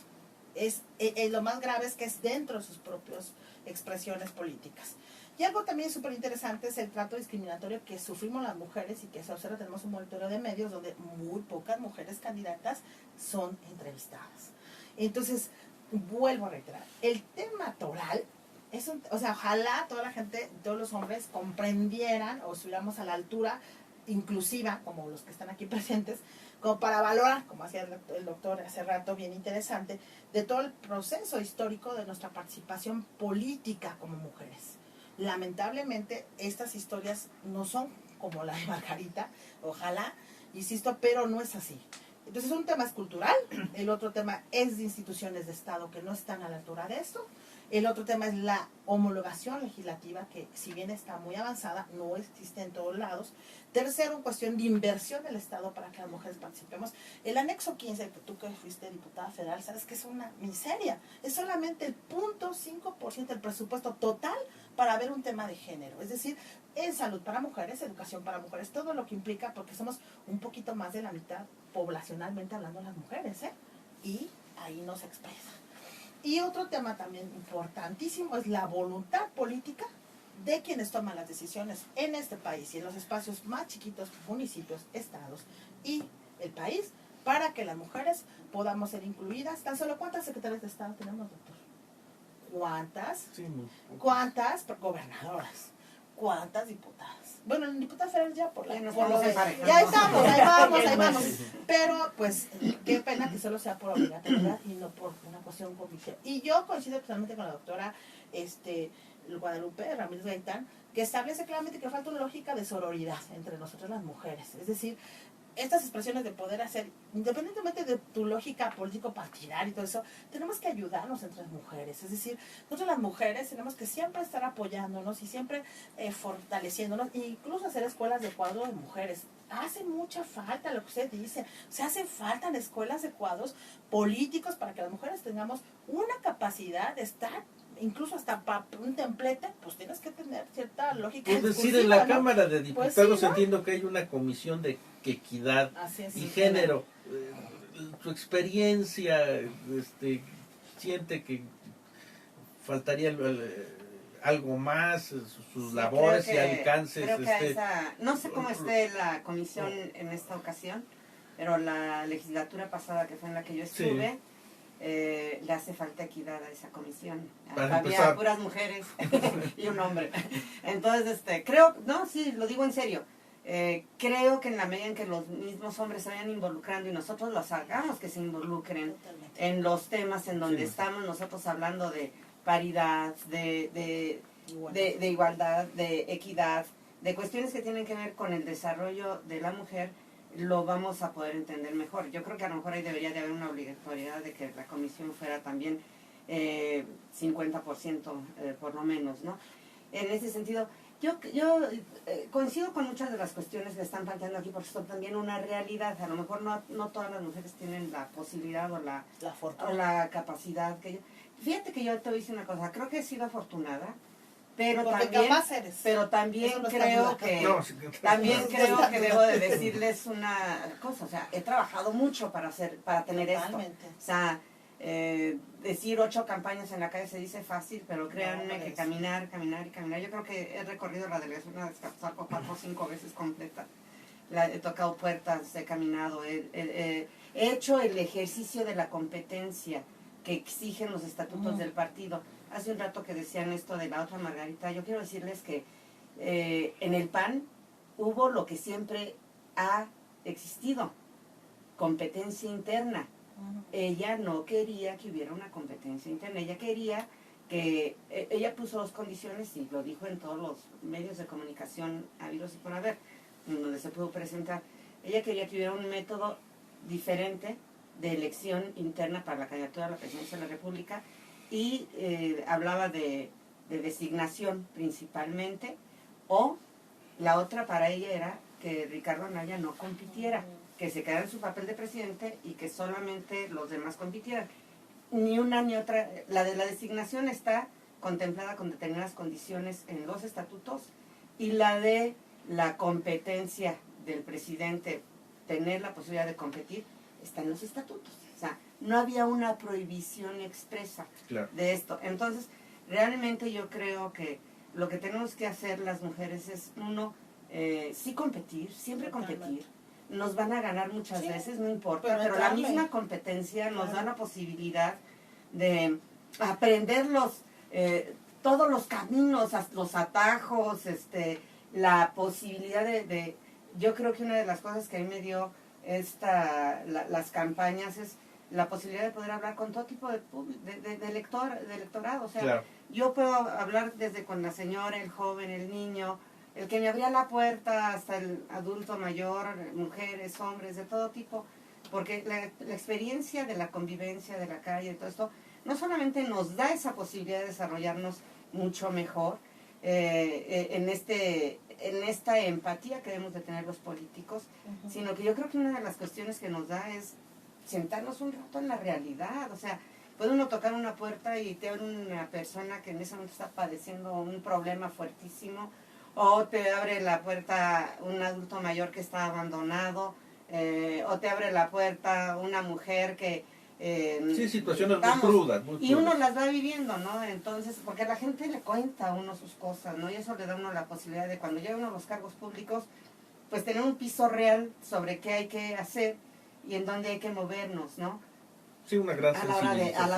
Lo más grave es que es dentro de sus propias expresiones políticas. Y algo también súper interesante es el trato discriminatorio que sufrimos las mujeres y que se observa. Tenemos un monitoreo de medios donde muy pocas mujeres candidatas son entrevistadas. Entonces, vuelvo a reiterar, el tema toral es ojalá toda la gente, todos los hombres comprendieran o estuviéramos a la altura inclusiva, como los que están aquí presentes, como para valorar, como hacía el doctor hace rato, bien interesante, de todo el proceso histórico de nuestra participación política como mujeres. Lamentablemente, estas historias no son como la de Margarita, ojalá, insisto, pero no es así. Entonces, un tema es cultural, el otro tema es de instituciones de Estado que no están a la altura de esto, el otro tema es la homologación legislativa, que si bien está muy avanzada, no existe en todos lados. Tercero, cuestión de inversión del Estado para que las mujeres participemos. El anexo 15, que tú que fuiste diputada federal, sabes que es una miseria. Es solamente el 0.5% del presupuesto total para ver un tema de género. Es decir, en salud para mujeres, educación para mujeres, todo lo que implica, porque somos un poquito más de la mitad poblacionalmente hablando las mujeres, ¿eh? Y ahí no se expresa. Y otro tema también importantísimo es la voluntad política de quienes toman las decisiones en este país y en los espacios más chiquitos, municipios, estados y el país, para que las mujeres podamos ser incluidas. Tan solo, ¿cuántas secretarias de Estado tenemos, doctor? ¿Cuántas? Sí, muy poco. ¿Cuántas gobernadoras? ¿Cuántas diputadas? Bueno, el diputado federal ya por la... Ya nos por lo vamos de- emparejando. ya estamos, ahí vamos. Pero, pues, qué pena que solo sea por obligatoriedad y no por una cuestión convicción. Y yo coincido totalmente con la doctora Guadalupe Ramírez Gaitán, que establece claramente que falta una lógica de sororidad entre nosotras las mujeres. Es decir, estas expresiones de poder hacer, independientemente de tu lógica político-partidaria y todo eso, tenemos que ayudarnos entre las mujeres. Es decir, nosotros las mujeres tenemos que siempre estar apoyándonos y siempre fortaleciéndonos, e incluso hacer escuelas de cuadro de mujeres. Hace mucha falta lo que usted dice. Se hace falta en escuelas de cuadros políticos para que las mujeres tengamos una capacidad de estar, incluso hasta para un templete, pues tienes que tener cierta lógica. Es decir, en la discursiva, ¿no? Cámara de Diputados Pues sí, ¿no? entiendo que hay una comisión de equidad Así es, y sí, género. Tu experiencia, siente que faltaría algo más, sus Sí, labores creo y alcances. creo que a esa, no sé cómo esté la comisión en esta ocasión, pero la legislatura pasada, que fue en la que yo estuve, le hace falta equidad a esa comisión. Para Había empezar. puras mujeres y un hombre. Entonces, creo, no, sí, lo digo en serio. Creo que en la medida en que los mismos hombres se vayan involucrando y nosotros los hagamos que se involucren Totalmente. en los temas en donde Sí. estamos nosotros hablando de paridad, de igualdad, de equidad, de cuestiones que tienen que ver con el desarrollo de la mujer, lo vamos a poder entender mejor. Yo creo que a lo mejor ahí debería de haber una obligatoriedad de que la comisión fuera también 50% por lo menos, ¿no? En ese sentido, yo coincido con muchas de las cuestiones que están planteando aquí, porque son también una realidad. A lo mejor no todas las mujeres tienen la posibilidad o la fortuna. o la capacidad que yo... Fíjate que yo te voy a decir una cosa, creo que he sido afortunada, pero Porque también, capaz eres. pero también Eso no está creo duda. que No, sí, también no, creo no, que no. debo de decirles una cosa, o sea, he trabajado mucho para tener esto. Totalmente. O sea, decir 8 campañas en la calle se dice fácil, pero créanme que caminar. Yo creo que he recorrido la delegación de Azcapotzalco 4 o 5 veces completa. He tocado puertas, he caminado, he hecho el ejercicio de la competencia que exigen los estatutos del partido. Hace un rato que decían esto de la otra Margarita, yo quiero decirles que en el PAN hubo lo que siempre ha existido, competencia interna. Ella no quería que hubiera una competencia interna, ella quería que, ella puso 2 condiciones y lo dijo en todos los medios de comunicación habidos y por haber, donde se pudo presentar. Ella quería que hubiera un método diferente de elección interna para la candidatura a la presidencia de la República y hablaba de designación principalmente, o la otra para ella era que Ricardo Anaya no compitiera, que se quedara en su papel de presidente y que solamente los demás compitieran. Ni una ni otra. La de la designación está contemplada con determinadas condiciones en los estatutos, y la de la competencia del presidente, tener la posibilidad de competir, está en los estatutos. O sea, no había una prohibición expresa Claro. de esto. Entonces, realmente yo creo que lo que tenemos que hacer las mujeres es, uno, sí competir, siempre competir. Nos van a ganar muchas Sí, veces, no importa, pero pero la entrarle. misma competencia nos Claro. da la posibilidad de aprender todos los caminos, los atajos, la posibilidad de... Yo creo que una de las cosas que a mí me dio las campañas es la posibilidad de poder hablar con todo tipo de electorado. O sea, Claro. yo puedo hablar desde con la señora, el joven, el niño, el que me abría la puerta, hasta el adulto mayor, mujeres, hombres, de todo tipo, porque la experiencia de la convivencia, de la calle, de todo esto, no solamente nos da esa posibilidad de desarrollarnos mucho mejor en esta empatía que debemos de tener los políticos, sino que yo creo que una de las cuestiones que nos da es sentarnos un rato en la realidad. O sea, puede uno tocar una puerta y te abre una persona que en ese momento está padeciendo un problema fuertísimo, o te abre la puerta un adulto mayor que está abandonado, o te abre la puerta una mujer que... sí, situaciones muy crudas. Y uno las va viviendo, ¿no? Entonces, porque la gente le cuenta a uno sus cosas, ¿no? Y eso le da a uno la posibilidad de, cuando llega uno a los cargos públicos, pues tener un piso real sobre qué hay que hacer y en dónde hay que movernos, ¿no? Sí, una gran a la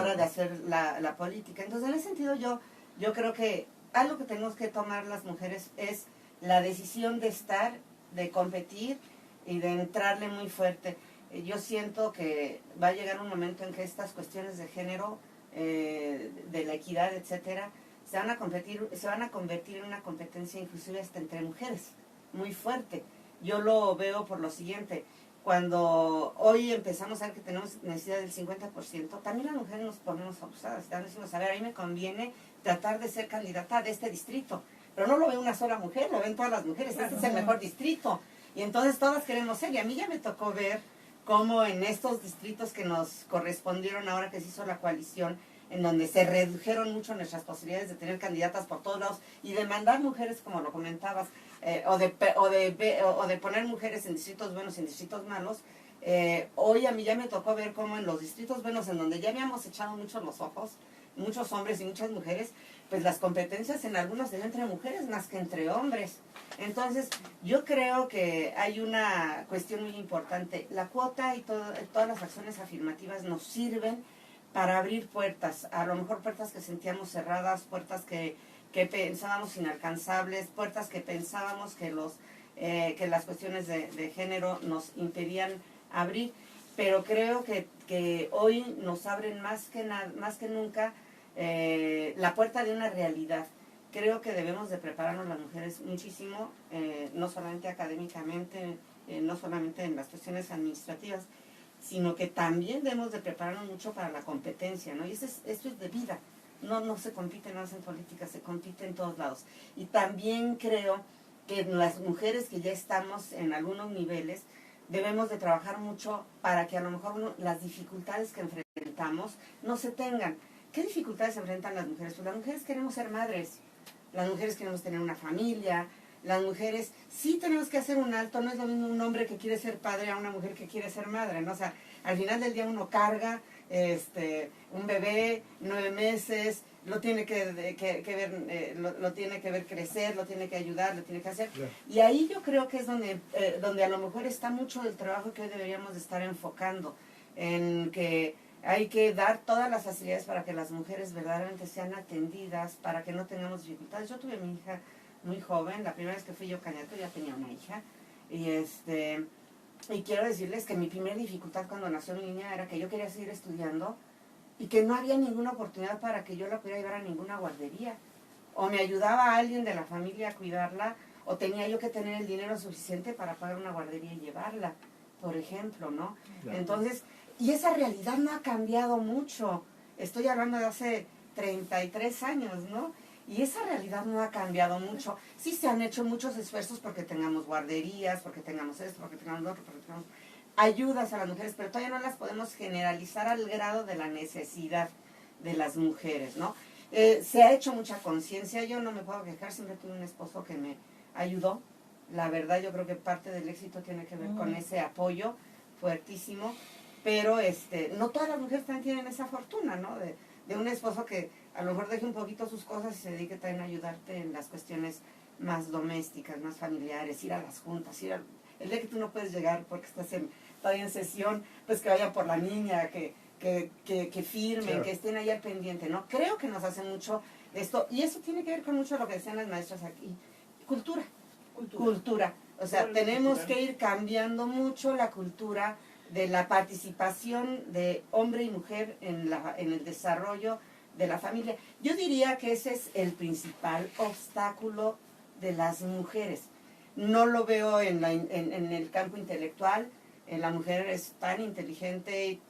hora de hacer la política. Entonces, en ese sentido, yo creo que algo que tenemos que tomar las mujeres es la decisión de estar, de competir y de entrarle muy fuerte. Yo siento que va a llegar un momento en que estas cuestiones de género, de la equidad, etcétera, se van a convertir en una competencia inclusive hasta entre mujeres, muy fuerte. Yo lo veo por lo siguiente: cuando hoy empezamos a ver que tenemos necesidad del 50%, también las mujeres nos ponemos abusadas. Están diciendo, a ver, a mí me conviene tratar de ser candidata de este distrito, pero no lo ve una sola mujer, lo ven todas las mujeres. Este es el mejor distrito, y entonces todas queremos ser. Y a mí ya me tocó ver cómo en estos distritos que nos correspondieron ahora que se hizo la coalición, en donde se redujeron mucho nuestras posibilidades de tener candidatas por todos lados y de mandar mujeres, como lo comentabas, o de poner mujeres en distritos buenos y en distritos malos. Hoy a mí ya me tocó ver cómo en los distritos buenos, en donde ya habíamos echado mucho los ojos, muchos hombres y muchas mujeres, pues las competencias en algunos se ven entre mujeres más que entre hombres. Entonces, yo creo que hay una cuestión muy importante. La cuota y todas las acciones afirmativas nos sirven para abrir puertas, a lo mejor puertas que sentíamos cerradas, puertas que pensábamos inalcanzables, puertas que pensábamos que las cuestiones de género nos impedían abrir, pero creo que hoy nos abren más que nunca la puerta de una realidad. Creo que debemos de prepararnos las mujeres muchísimo, no solamente académicamente, no solamente en las cuestiones administrativas, sino que también debemos de prepararnos mucho para la competencia, ¿no? Y esto es de vida. No se compite nada más en política, se compite en todos lados. Y también creo que las mujeres que ya estamos en algunos niveles debemos de trabajar mucho para que a lo mejor las dificultades que enfrentamos no se tengan. ¿Qué dificultades se enfrentan las mujeres? Pues las mujeres queremos ser madres, las mujeres queremos tener una familia, las mujeres sí tenemos que hacer un alto. No es lo mismo un hombre que quiere ser padre a una mujer que quiere ser madre, ¿no? O sea, al final del día uno carga un bebé 9 meses, lo tiene que ver, lo tiene que ver crecer, lo tiene que ayudar, lo tiene que hacer. Claro. Y ahí yo creo que es donde a lo mejor está mucho del trabajo que hoy deberíamos de estar enfocando, en que hay que dar todas las facilidades para que las mujeres verdaderamente sean atendidas, para que no tengamos dificultades. Yo tuve a mi hija muy joven, la primera vez que fui yo candidata ya tenía una hija, y quiero decirles que mi primera dificultad cuando nació mi niña era que yo quería seguir estudiando y que no había ninguna oportunidad para que yo la pudiera llevar a ninguna guardería. O me ayudaba alguien de la familia a cuidarla, o tenía yo que tener el dinero suficiente para pagar una guardería y llevarla, por ejemplo, ¿no? Claro. Entonces, y esa realidad no ha cambiado mucho. Estoy hablando de hace 33 años, ¿no? Y esa realidad no ha cambiado mucho. Sí se han hecho muchos esfuerzos porque tengamos guarderías, porque tengamos esto, porque tengamos lo otro, porque tengamos ayudas a las mujeres, pero todavía no las podemos generalizar al grado de la necesidad de las mujeres, ¿no? Se ha hecho mucha conciencia. Yo no me puedo quejar, siempre tuve un esposo que me ayudó. La verdad, yo creo que parte del éxito tiene que ver con ese apoyo fuertísimo, pero no todas las mujeres también tienen esa fortuna, ¿no? De un esposo que a lo mejor deje un poquito sus cosas y se dedique también a ayudarte en las cuestiones más domésticas, más familiares, ir a las juntas, el día que tú no puedes llegar porque estás todavía en sesión, pues que vayan por la niña, que firmen, claro, que estén ahí al pendiente, ¿no? Creo que nos hace mucho esto, y eso tiene que ver con mucho de lo que decían las maestras aquí, cultura. O sea, tenemos que ir cambiando mucho la cultura de la participación de hombre y mujer en el desarrollo de la familia. Yo diría que ese es el principal obstáculo de las mujeres. No lo veo en el campo intelectual. La mujer es tan inteligente y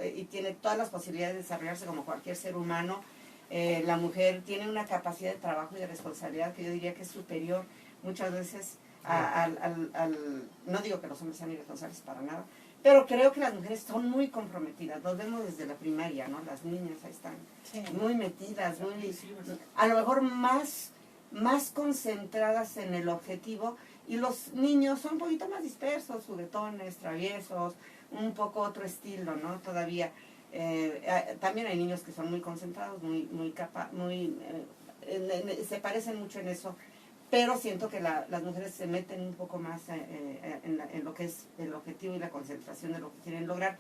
y tiene todas las posibilidades de desarrollarse como cualquier ser humano. La mujer tiene una capacidad de trabajo y de responsabilidad que yo diría que es superior muchas veces no digo que los hombres sean irresponsables para nada, pero creo que las mujeres son muy comprometidas. Nos vemos desde la primaria, ¿no? Las niñas ahí están muy metidas, a lo mejor más concentradas en el objetivo, y los niños son un poquito más dispersos, juguetones, traviesos, un poco otro estilo, ¿no? Todavía también hay niños que son muy concentrados, se parecen mucho en eso, pero siento que las mujeres se meten un poco más en lo que es el objetivo y la concentración de lo que quieren lograr.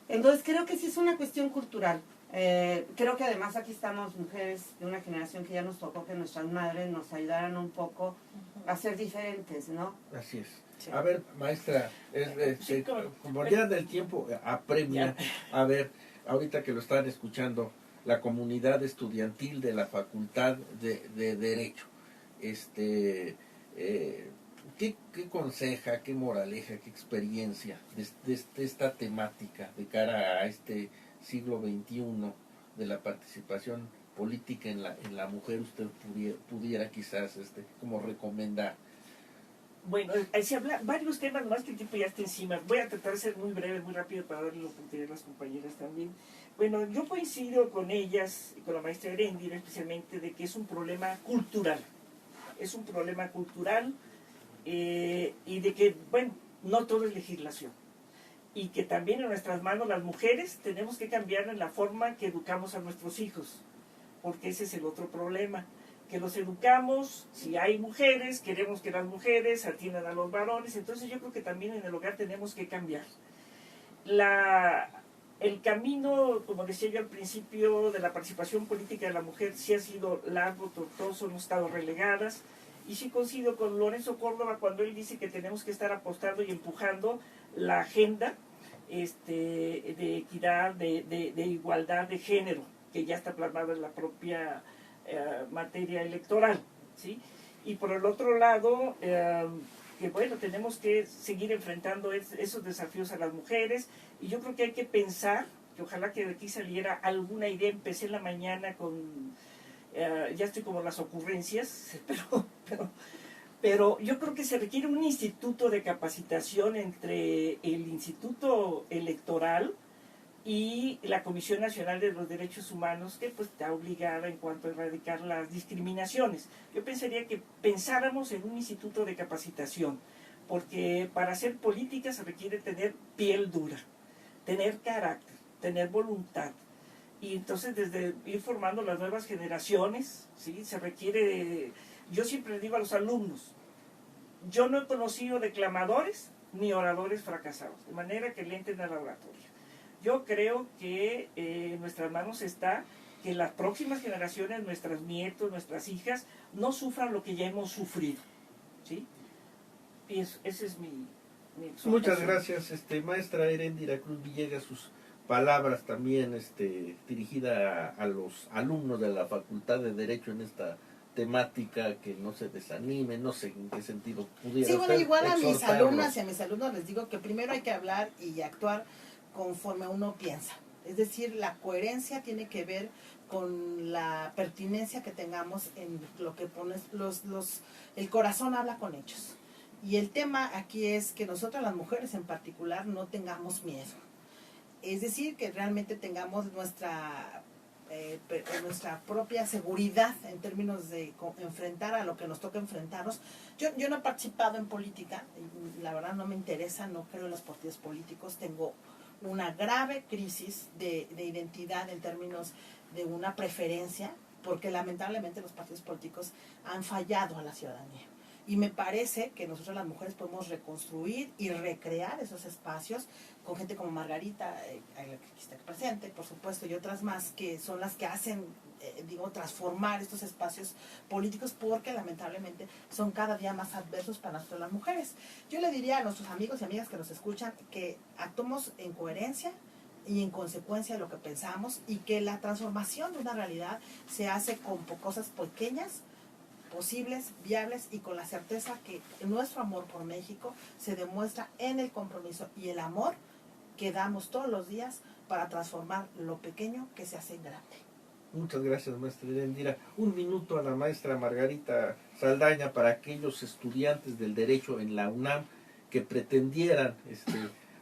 Entonces creo que sí es una cuestión cultural. Creo que además aquí estamos mujeres de una generación que ya nos tocó que nuestras madres nos ayudaran un poco a ser diferentes, ¿no? Así es. Sí. A ver, maestra, como ya del tiempo apremia, a ver, ahorita que lo están escuchando, la comunidad estudiantil de la Facultad de Derecho, ¿qué conseja, qué moraleja, qué experiencia de esta temática de cara a este siglo XXI de la participación política en la mujer usted pudiera quizás como recomendar? Bueno, se habla varios temas, más que el tiempo ya está encima. Voy a tratar de ser muy breve, muy rápido para darle la oportunidad a las compañeras también. Bueno, yo coincido con ellas y con la maestra Erendira especialmente de que es un problema cultural. Es un problema cultural y de que, bueno, no todo es legislación. Y que también en nuestras manos las mujeres tenemos que cambiar en la forma que educamos a nuestros hijos. Porque ese es el otro problema. Que los educamos, si hay mujeres, queremos que las mujeres atiendan a los varones, entonces yo creo que también en el hogar tenemos que cambiar. El camino, como decía yo al principio, de la participación política de la mujer sí ha sido largo, tortuoso, hemos estado relegadas, y sí coincido con Lorenzo Córdoba cuando él dice que tenemos que estar apostando y empujando la agenda de equidad, de igualdad de género, que ya está plasmada en la propia materia electoral, ¿sí? Y por el otro lado, que bueno, tenemos que seguir enfrentando esos desafíos a las mujeres, y yo creo que hay que pensar, que ojalá que de aquí saliera alguna idea. Empecé en la mañana con, ya estoy como las ocurrencias, pero yo creo que se requiere un instituto de capacitación entre el Instituto Electoral y la Comisión Nacional de los Derechos Humanos, que pues está obligada en cuanto a erradicar las discriminaciones. Yo pensaría que pensáramos en un instituto de capacitación, porque para hacer política se requiere tener piel dura, tener carácter, tener voluntad. Y entonces desde ir formando las nuevas generaciones, ¿sí? Se requiere, yo siempre le digo a los alumnos, yo no he conocido declamadores ni oradores fracasados, de manera que le entren a la oratoria. Yo creo que en nuestras manos está que las próximas generaciones, nuestros nietos, nuestras hijas, no sufran lo que ya hemos sufrido, ¿sí? Y ese es mi exhortación. Muchas gracias, maestra Erendira Cruz Villegas, sus palabras también dirigida a los alumnos de la Facultad de Derecho en esta temática, que no se desanimen, no sé en qué sentido pudiera Sí, bueno, usted igual a mis exhortarlos. alumnas y a mis alumnos les digo que primero hay que hablar y actuar conforme uno piensa. Es decir, la coherencia tiene que ver con la pertinencia que tengamos en lo que pones. El corazón habla con hechos. Y el tema aquí es que nosotras las mujeres en particular no tengamos miedo. Es decir, que realmente tengamos nuestra propia seguridad en términos de enfrentar a lo que nos toca enfrentarnos. Yo no he participado en política, la verdad no me interesa, no creo en los partidos políticos, tengo una grave crisis de identidad en términos de una preferencia, porque lamentablemente los partidos políticos han fallado a la ciudadanía. Y me parece que nosotros las mujeres podemos reconstruir y recrear esos espacios con gente como Margarita, que está presente, por supuesto, y otras más que son las que hacen digo, transformar estos espacios políticos porque lamentablemente son cada día más adversos para nosotros las mujeres. Yo le diría a nuestros amigos y amigas que nos escuchan que actuemos en coherencia y en consecuencia de lo que pensamos, y que la transformación de una realidad se hace con cosas pequeñas, posibles, viables, y con la certeza que nuestro amor por México se demuestra en el compromiso y el amor que damos todos los días para transformar lo pequeño que se hace grande. Muchas gracias, maestra Erendira. Un minuto a la maestra Margarita Saldaña para aquellos estudiantes del Derecho en la UNAM que pretendieran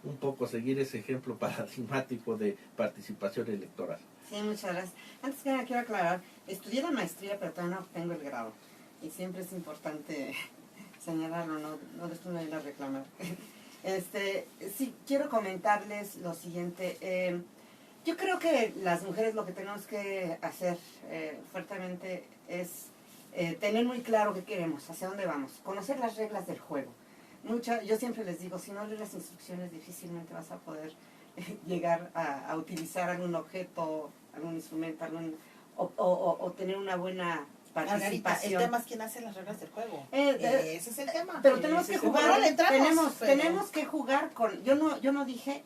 un poco seguir ese ejemplo paradigmático de participación electoral. Sí, muchas gracias. Antes que nada quiero aclarar, estudié la maestría pero todavía no obtengo el grado. Y siempre es importante señalarlo, no después me voy a reclamar. Sí, quiero comentarles lo siguiente. Yo creo que las mujeres lo que tenemos que hacer fuertemente es tener muy claro qué queremos, hacia dónde vamos, conocer las reglas del juego. Yo siempre les digo, si no lees las instrucciones difícilmente vas a poder llegar a utilizar algún objeto, algún instrumento, o tener una buena participación. Margarita, el tema es quién hace las reglas del juego. Ese es el tema. Pero tenemos que jugar, entramos, tenemos que jugar con, yo no dije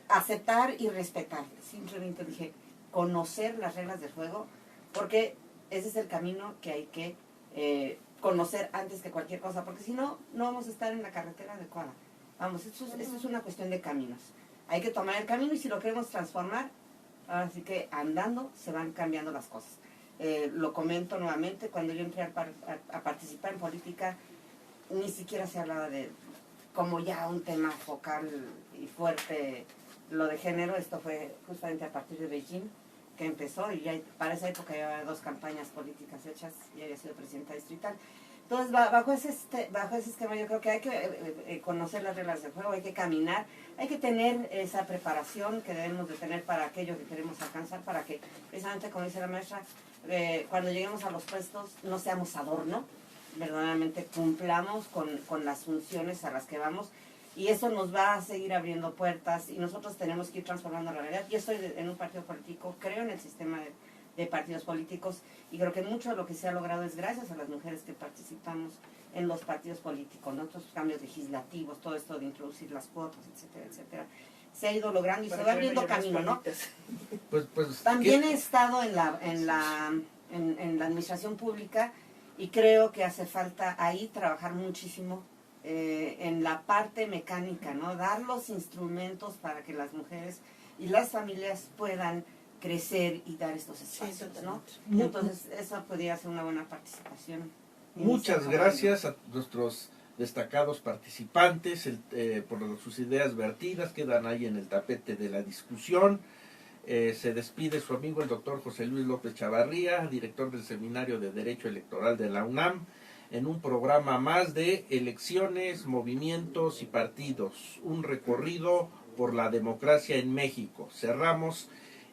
aceptar y respetar, simplemente dije conocer las reglas del juego, porque ese es el camino que hay que conocer antes que cualquier cosa, porque si no, no vamos a estar en la carretera adecuada. Vamos, esto es una cuestión de caminos. Hay que tomar el camino y si lo queremos transformar, ahora sí que andando se van cambiando las cosas. Lo comento nuevamente, cuando yo entré a participar en política, ni siquiera se hablaba de como ya un tema focal y fuerte lo de género. Esto fue justamente a partir de Beijing que empezó, y ya para esa época ya había 2 campañas políticas hechas y había sido presidenta distrital. Entonces, bajo ese esquema yo creo que hay que conocer las reglas del juego, hay que caminar, hay que tener esa preparación que debemos de tener para aquello que queremos alcanzar, para que, precisamente como dice la maestra, cuando lleguemos a los puestos no seamos adorno, verdaderamente cumplamos con las funciones a las que vamos, y eso nos va a seguir abriendo puertas, y nosotros tenemos que ir transformando la realidad. Yo estoy en un partido político, creo en el sistema de partidos políticos, y creo que mucho de lo que se ha logrado es gracias a las mujeres que participamos en los partidos políticos, ¿no? Estos cambios legislativos, todo esto de introducir las cuotas, etcétera, etcétera, se ha ido logrando y se va abriendo camino, ¿no? Pues, también he estado en la administración pública, y creo que hace falta ahí trabajar muchísimo en la parte mecánica, ¿no? Dar los instrumentos para que las mujeres y las familias puedan crecer y dar estos espacios, ¿no? Entonces, eso podría ser una buena participación. Muchas gracias a nuestros destacados participantes por sus ideas vertidas, quedan ahí en el tapete de la discusión. Se despide su amigo el doctor José Luis López Chavarría, director del Seminario de Derecho Electoral de la UNAM, en un programa más de Elecciones, Movimientos y Partidos, un recorrido por la democracia en México. Cerramos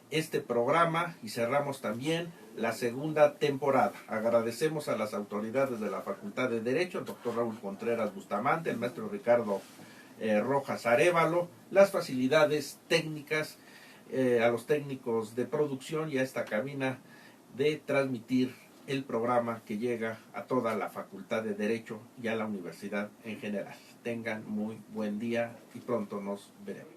este programa y cerramos también la segunda temporada. Agradecemos a las autoridades de la Facultad de Derecho, el doctor Raúl Contreras Bustamante, el maestro Ricardo Rojas Arévalo, las facilidades técnicas, a los técnicos de producción y a esta cabina de transmitir el programa que llega a toda la Facultad de Derecho y a la universidad en general. Tengan muy buen día y pronto nos veremos.